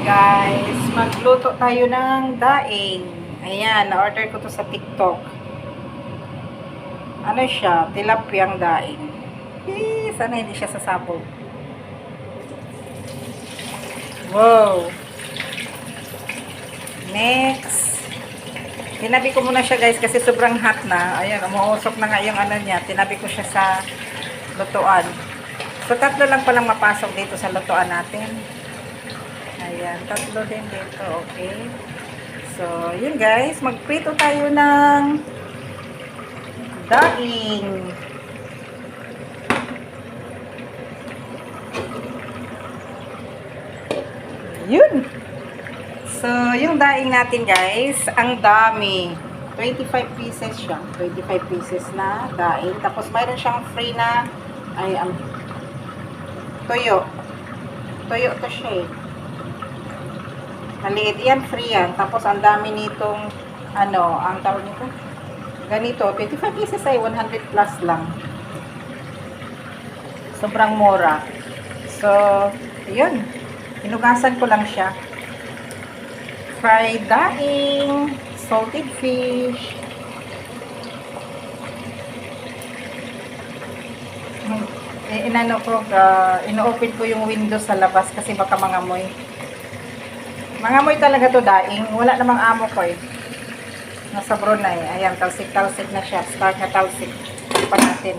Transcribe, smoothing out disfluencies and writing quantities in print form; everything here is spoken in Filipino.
Guys, magluto tayo ng daing. Ayan, na-order ko to sa TikTok. Ano siya? Tilapiyang daing. Sana hindi siya sasabog. Wow! Next. Tinabi ko muna siya guys kasi sobrang hot na. Ayan, umuusok na nga yung ano niya. Tinabi ko siya sa lutuan. So, tatlo lang palang mapasok dito sa lutuan natin. Ayan, tatlo din dito, okay? So, yun guys, magprito tayo ng daing. Yun! So, yung daing natin guys, ang dami. 25 pieces siya. 25 pieces na daing. Tapos, mayroon siyang free na, toyo. Toyo to siya eh. Maliit yan, free yan. Tapos, ang dami nitong, ang tawag nito? Ganito, 25 pieces ay 100 plus lang. Sobrang mura. So, yun. Hinugasan ko lang siya. Fried daing, salted fish. Ino-open ko yung window sa labas kasi baka mangamoy. Mangamoy talaga to daing. Wala namang amo ko eh. Nasa Brunei. Ayan, talsik-talsik na siya. Start na talsik. Pa natin.